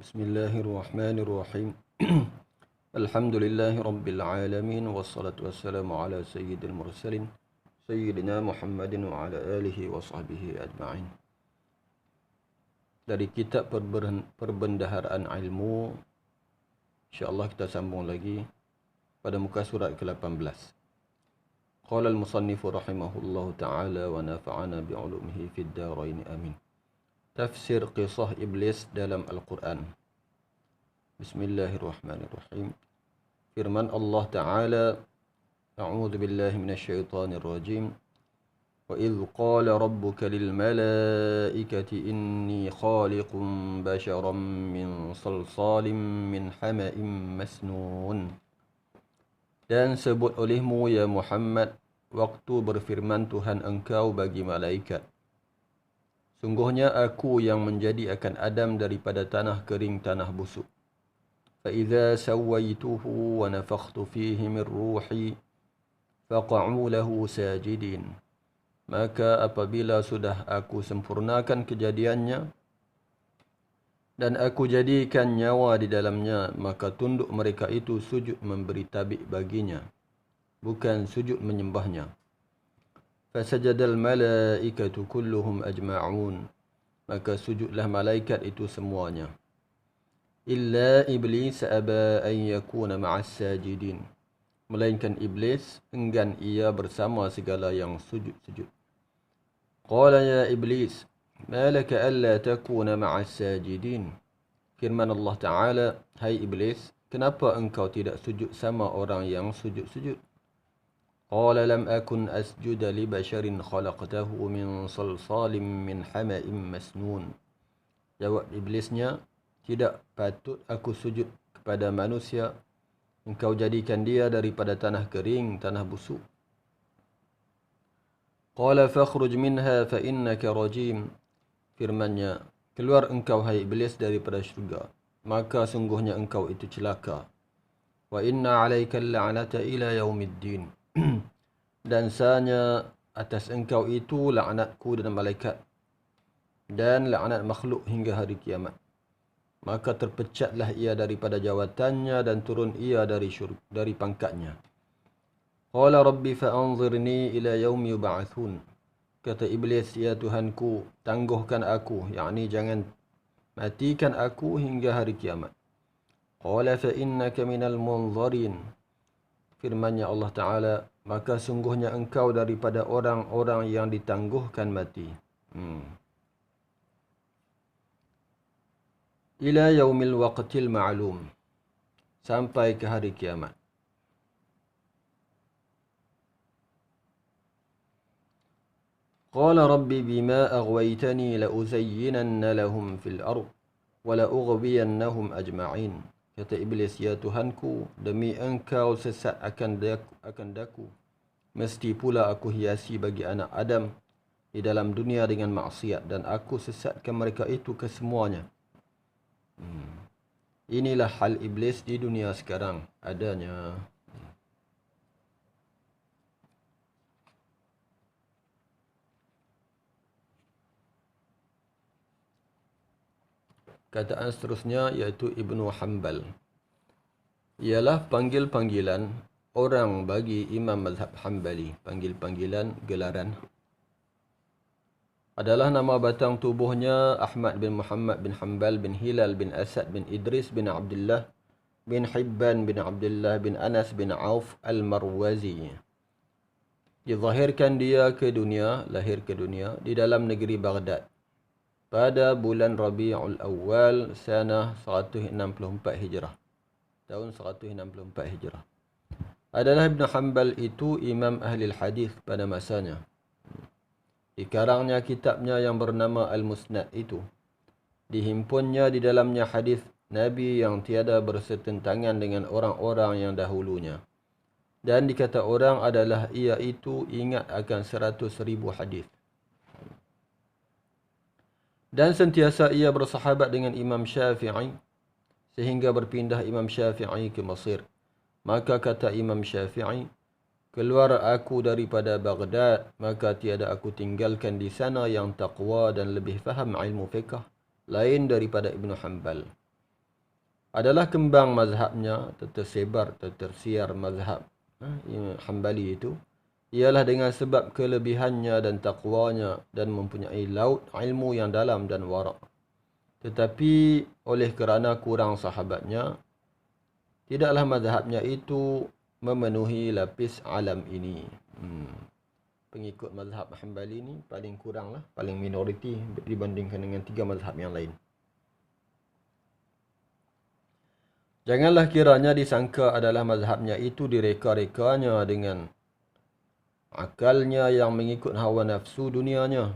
Bismillahirrahmanirrahim. Alhamdulillahi Rabbil Alamin. Wassalatu wassalamu ala sayyidil mursalin Sayyidina Muhammadin wa ala alihi wa sahbihi ajma'in. Dari kitab Perbendaharaan Ilmu, InsyaAllah kita sambung lagi pada muka surat ke-18. Qala al-musannifu rahimahullahu ta'ala wa nafa'ana bi'ulumihi fid darain amin. Tafsir Qisah Iblis dalam Al-Quran. Bismillahirrahmanirrahim. Firman Allah Ta'ala, A'udhu billahi minasyaitanir rajim. Wa idh qala rabbuka lil malaikati inni khaliqun basharan min salsalim min hama'in masnun. Dan sebut olehmu ya Muhammad waktu berfirman Tuhan engkau bagi malaikat, sungguhnya aku yang menjadikan Adam daripada tanah kering, tanah busuk. فَإِذَا سَوَّيْتُهُ وَنَفَخْتُ فِيهِ مِنْ رُوحِي فَقَعُوا لَهُ سَاجِدِينَ. Maka apabila sudah aku sempurnakan kejadiannya dan aku jadikan nyawa di dalamnya, maka tunduk mereka itu sujud memberi tabik baginya, bukan sujud menyembahnya. فَسَجَدَ الْمَلَائِكَةُ كُلُّهُمْ أَجْمَعُونَ. Maka sujudlah malaikat itu semuanya. إِلَّا إِبْلِيسَ أَبَى أَنْ يَكُونَ مَعَ السَّاجِدِينَ. Melainkan iblis enggan ia bersama segala yang sujud-sujud. قَالَ يَا إِبْلِيسَ مَا لَكَ أَلَّا تَكُونَ مَعَ السَّاجِدِينَ. Firman Allah Ta'ala, hai iblis, kenapa engkau tidak sujud sama orang yang sujud-sujud? قال لم أكن أسجد لبشر خلقته من صلصال من حمأ مسنون. Jawab iblisnya, tidak patut aku sujud kepada manusia, engkau jadikan dia daripada tanah kering, tanah busuk. قال فاخرج منها فإنك رجيم. Firmannya, keluar engkau hai iblis daripada syurga, maka sungguhnya engkau itu celaka. وإن عليك اللعنة إلى يوم الدين. Dan sanya atas engkau itu laknatku dan malaikat dan laknat makhluk hingga hari kiamat. Maka terpecatlah ia daripada jawatannya dan turun ia dari pangkatnya. Qala rabbi fa'anzirni ila yaumi yub'atsun. Kata iblis, ya Tuhanku, tangguhkan aku, yakni jangan matikan aku hingga hari kiamat. Qala fa innaka minal munzirin. Firman-Nya Allah Ta'ala, maka sungguhnya engkau daripada orang-orang yang ditangguhkan mati. Ila yaumil waqtil ma'lum. Sampai ke hari kiamat. Qala rabbi bima aghwaytani la'uzayyinanna lahum fil ard wa la'ughwiyannahum ajma'in. Kata iblis, ya Tuhanku, demi engkau sesat akan daku, mesti pula aku hiasi bagi anak Adam di dalam dunia dengan maksiat, dan aku sesatkan mereka itu kesemuanya. Inilah hal iblis di dunia sekarang adanya. Kataan seterusnya iaitu Ibnu Hanbal. Ialah panggil-panggilan orang bagi Imam Mazhab Hanbali. Panggil-panggilan gelaran. Adalah nama batang tubuhnya Ahmad bin Muhammad bin Hanbal bin Hilal bin Asad bin Idris bin Abdullah bin Hibban bin Abdullah bin Anas bin Auf al-Marwazi. Dizahirkan dia ke dunia, lahir ke dunia di dalam negeri Baghdad pada bulan Rabiul Awal sanah 164 Hijrah. Tahun 164 Hijrah. Adalah Ibn Hanbal itu imam ahli hadis pada masanya. Dikarangnya kitabnya yang bernama Al-Musnad itu. Dihimpunnya di dalamnya hadis Nabi yang tiada bersetentangan dengan orang-orang yang dahulunya. Dan dikata orang adalah ia itu ingat akan 100,000 hadis. Dan sentiasa ia bersahabat dengan Imam Syafi'i sehingga berpindah Imam Syafi'i ke Mesir. Maka kata Imam Syafi'i, keluar aku daripada Baghdad, maka tiada aku tinggalkan di sana yang taqwa dan lebih faham ilmu fiqh lain daripada Ibn Hanbal. adalah kembang mazhabnya, tersebar, tersiar mazhab Hambali itu, ialah dengan sebab kelebihannya dan takwanya dan mempunyai laut ilmu yang dalam dan wara'. Tetapi oleh kerana kurang sahabatnya, tidaklah mazhabnya itu memenuhi lapis alam ini. Pengikut mazhab Hambali ni paling kurang lah, paling minoriti dibandingkan dengan 3 mazhab yang lain. Janganlah kiranya disangka adalah mazhabnya itu direka-rekanya dengan akalnya yang mengikut hawa nafsu dunianya.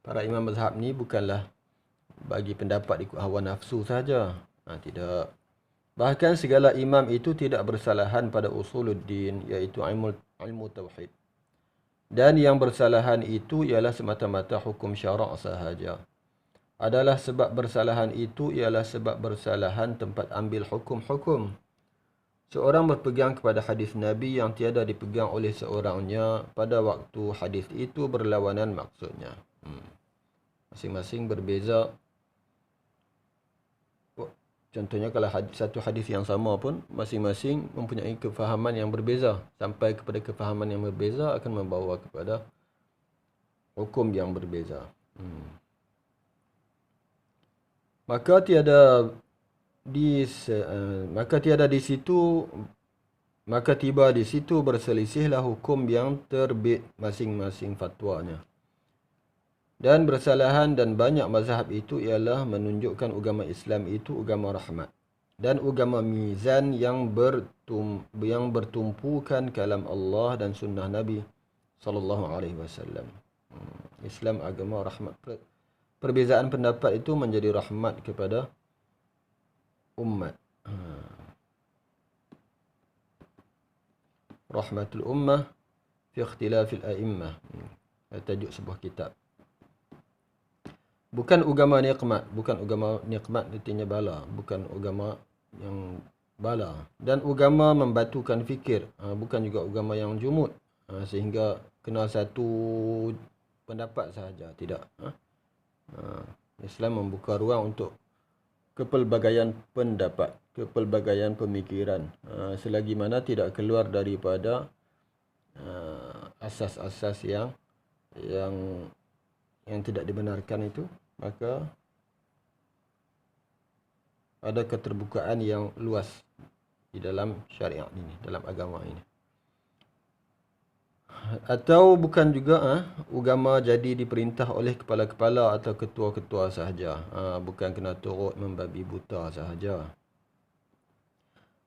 Para imam mazhab ni bukanlah bagi pendapat ikut hawa nafsu saja. Tidak. Bahkan segala imam itu tidak bersalahan pada usuluddin, iaitu ilmu tauhid. Dan yang bersalahan itu ialah semata-mata hukum syarak sahaja. Adalah sebab bersalahan itu ialah sebab bersalahan tempat ambil hukum-hukum. Seorang berpegang kepada hadis Nabi yang tiada dipegang oleh seorangnya pada waktu hadis itu berlawanan maksudnya. Masing-masing berbeza. Contohnya kalau satu hadis yang sama pun, masing-masing mempunyai kefahaman yang berbeza. Sampai kepada kefahaman yang berbeza akan membawa kepada hukum yang berbeza. Maka tiada tiba di situ berselisihlah hukum yang terbit masing-masing fatwanya. Dan bersalahan dan banyak mazhab itu ialah menunjukkan agama Islam itu agama rahmat dan agama mizan yang bertumpukan kalam Allah dan sunnah Nabi SAW. Islam agama rahmat. Perbezaan pendapat itu menjadi rahmat kepada umat. Rahmatul ummah fi ikhtilafil a'immah. Tajuk sebuah kitab. Bukan agama nikmat. Bukan agama nikmat artinya bala. Bukan agama yang bala. Dan agama membatukan fikir. Bukan juga agama yang jumud. Sehingga kena satu pendapat sahaja. Tidak. Islam membuka ruang untuk kepelbagaian pendapat, kepelbagaian pemikiran, selagi mana tidak keluar daripada asas-asas yang tidak dibenarkan itu, maka ada keterbukaan yang luas di dalam syariat ini, dalam agama ini. Atau bukan juga agama jadi diperintah oleh kepala-kepala atau ketua-ketua sahaja. Bukan kena turut membabi buta sahaja.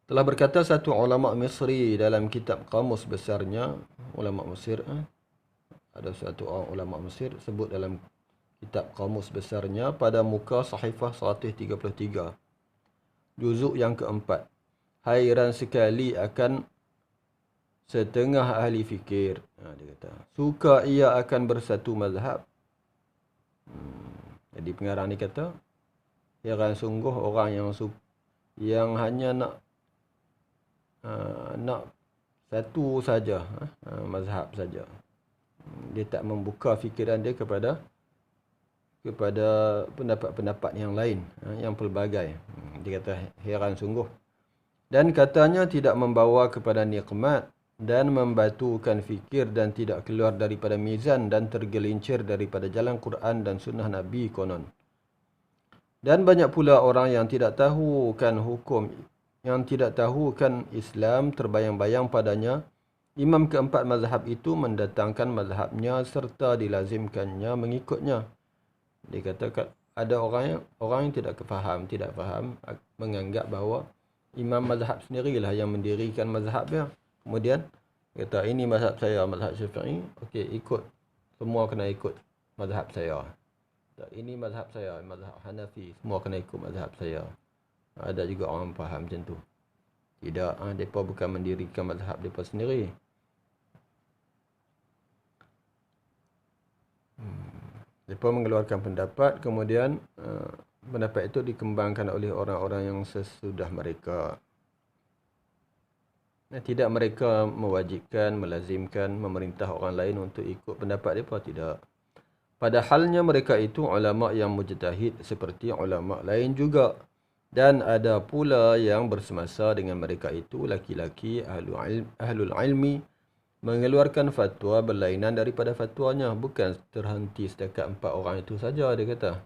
Telah berkata satu ulama Misri dalam kitab kamus besarnya, ulama Mesir, ada satu orang ulama Mesir sebut dalam kitab kamus besarnya pada muka sahifah 133, juzuk yang keempat. Hairan sekali akan setengah ahli fikir. Dia kata, suka ia akan bersatu mazhab. Jadi pengarang ni kata, heran sungguh orang yang hanya nak satu saja, mazhab saja. Dia tak membuka fikiran dia kepada pendapat-pendapat yang lain, yang pelbagai. Dia kata heran sungguh. Dan katanya tidak membawa kepada nikmat dan membatukan fikir dan tidak keluar daripada mizan dan tergelincir daripada jalan Quran dan sunnah Nabi konon. Dan banyak pula orang yang tidak tahu kan hukum, yang tidak tahu kan Islam terbayang-bayang padanya. Imam keempat mazhab itu mendatangkan mazhabnya serta dilazimkannya mengikutnya. Dia kata ada orang yang tidak faham, menganggap bahawa imam mazhab sendirilah yang mendirikan mazhabnya. Kemudian kata ini mazhab saya, mazhab Syafi'i, okey ikut. Semua kena ikut mazhab saya. Ini mazhab saya, mazhab Hanafi, semua kena ikut mazhab saya. Ada juga orang faham macam tu. Tidak, mereka bukan mendirikan mazhab mereka sendiri. Mereka mengeluarkan pendapat, kemudian pendapat itu dikembangkan oleh orang-orang yang sesudah mereka. Tidak mereka mewajibkan, melazimkan, memerintah orang lain untuk ikut pendapat mereka, tidak. Padahalnya mereka itu ulama yang mujtahid seperti ulama lain juga. Dan ada pula yang bersemasa dengan mereka itu laki-laki ahlul ilmi mengeluarkan fatwa berlainan daripada fatwanya. Bukan terhenti setakat 4 orang itu saja, dia kata.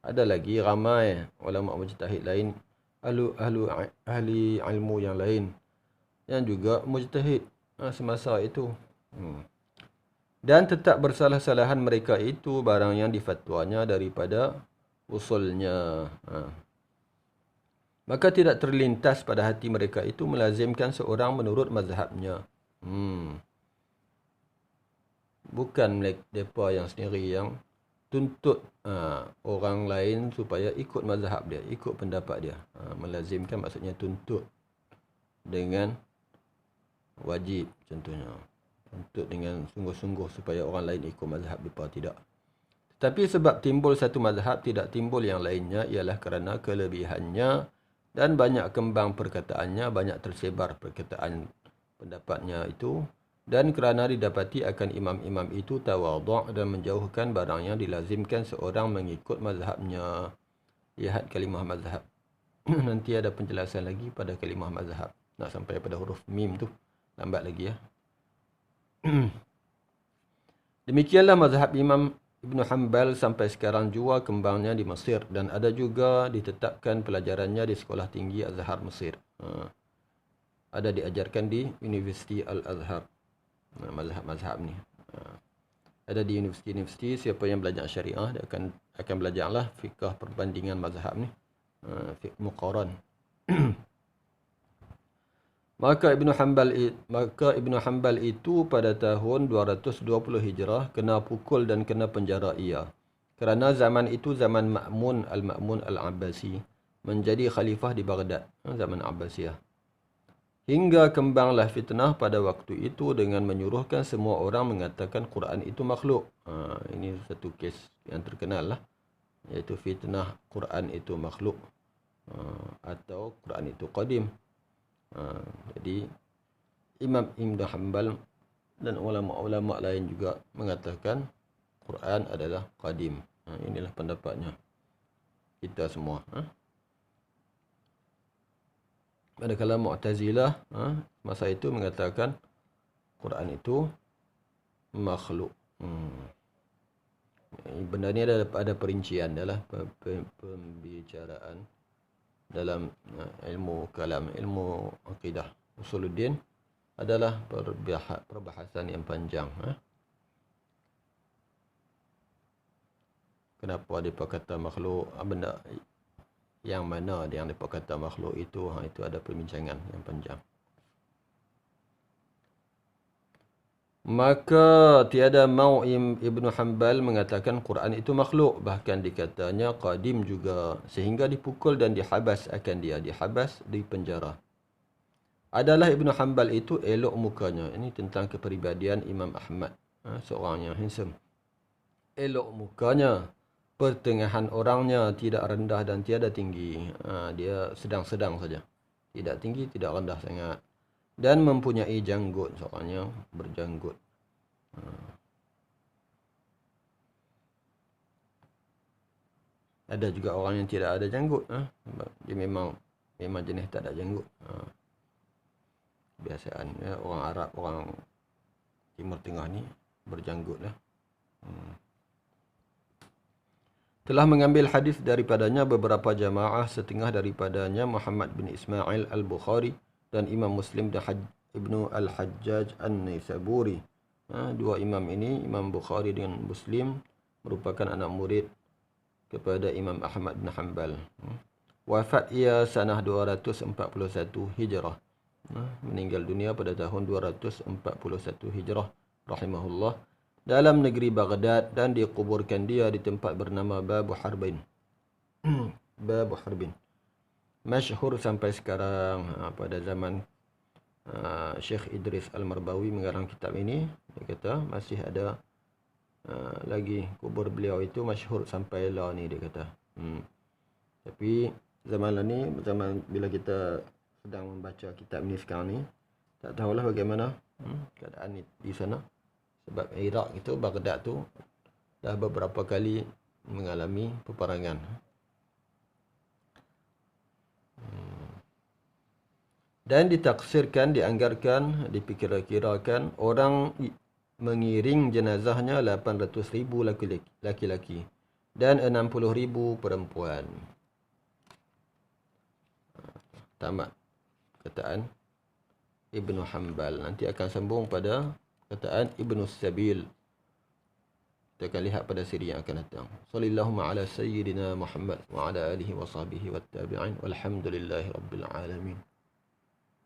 Ada lagi ramai ulama mujtahid lain, ahli ilmu yang lain yang juga mujtahid semasa itu. Dan tetap bersalah-salahan mereka itu barang yang difatwanya daripada usulnya. Maka tidak terlintas pada hati mereka itu melazimkan seorang menurut mazhabnya. Bukan mereka yang sendiri yang tuntut orang lain supaya ikut mazhab dia, ikut pendapat dia. Melazimkan maksudnya tuntut dengan wajib contohnya. Tuntut dengan sungguh-sungguh supaya orang lain ikut mazhab mereka, tidak. Tetapi sebab timbul satu mazhab tidak timbul yang lainnya ialah kerana kelebihannya dan banyak kembang perkataannya, banyak tersebar perkataan pendapatnya itu, dan kerana didapati akan imam-imam itu tawadhu' dan menjauhkan barang yang dilazimkan seorang mengikut mazhabnya. Lihat kalimah mazhab. Nanti ada penjelasan lagi pada kalimah mazhab. Nak sampai pada huruf mim tu lambat lagi ya. Demikianlah mazhab Imam Ibn Hanbal sampai sekarang jua kembangnya di Mesir, dan ada juga ditetapkan pelajarannya di Sekolah Tinggi Azhar Mesir. Ada diajarkan di Universiti Al-Azhar. Mazhab ni. Ada di universiti-universiti, siapa yang belajar syariah dia akan belajarlah fiqh perbandingan mazhab ni. Fiqh muqaran. Maka Ibn Hanbal itu pada tahun 220 Hijrah kena pukul dan kena penjara ia. Kerana zaman itu zaman Ma'mun Al-Abbasi menjadi khalifah di Baghdad, zaman Abbasiyah. Hingga kembanglah fitnah pada waktu itu dengan menyuruhkan semua orang mengatakan Quran itu makhluk. Ini satu kes yang terkenal lah, iaitu fitnah Quran itu makhluk atau Quran itu qadim. Jadi Imam Ibn Hanbal dan ulama-ulama lain juga mengatakan Quran adalah qadim. Inilah pendapatnya kita semua. Manakala Mu'tazilah masa itu mengatakan Quran itu makhluk. Benda ni ada perincian dalam pembicaraan dalam ilmu kalam, ilmu akidah, usuluddin adalah perbahasan yang panjang. Kenapa dia kata makhluk, benda yang mana yang dia kata makhluk itu, itu ada perbincangan yang panjang. Maka tiada mau Ibn Hanbal mengatakan Quran itu makhluk, bahkan dikatanya qadim juga, sehingga dipukul dan dihabas akan dia, dihabas di penjara. Adalah Ibn Hanbal itu elok mukanya. Ini tentang kepribadian Imam Ahmad, seorang yang handsome. Elok mukanya, pertengahan orangnya, tidak rendah dan tiada tinggi. Dia sedang-sedang saja, tidak tinggi, tidak rendah sangat. Dan mempunyai janggut, soalnya berjanggut. Ada juga orang yang tidak ada janggut. Dia memang jenis tak ada janggut. Biasaan orang Arab, orang Timur Tengah ni berjanggut lah. Telah mengambil hadis daripadanya beberapa jamaah, setengah daripadanya Muhammad bin Ismail Al-Bukhari dan Imam Muslim dan Ibnu Al-Hajjaj An-Naisaburi. Dua imam ini, Imam Bukhari dan Muslim, merupakan anak murid kepada Imam Ahmad bin Hanbal. Wafat ia sanah 241 Hijrah. Meninggal dunia pada tahun 241 Hijrah rahimahullah dalam negeri Baghdad, dan dikuburkan dia di tempat bernama Babu Harbin. Babu Harbin. Masyhur sampai sekarang. Pada zaman Syekh Idris Al-Marbawi mengarang kitab ini, dia kata masih ada lagi kubur beliau itu masyhur sampai lah ni, dia kata. Tapi zaman ni, zaman bila kita sedang membaca kitab ni sekarang ni, tak tahulah bagaimana keadaan di sana. Sebab Iraq itu, Baghdad tu dah beberapa kali mengalami peperangan. Dan ditaksirkan, dianggarkan, dipikir-kirakan orang mengiring jenazahnya 800,000 laki-laki dan 60,000 perempuan. Tamat kataan Ibnu Hanbal. Nanti akan sambung pada kataan Ibnu Sabil. Kita akan lihat pada siri yang akan datang. Sallallahu ala sayyidina Muhammad wa ala alihi wa sahbihi wa tabi'in. Walhamdulillahi rabbil alamin.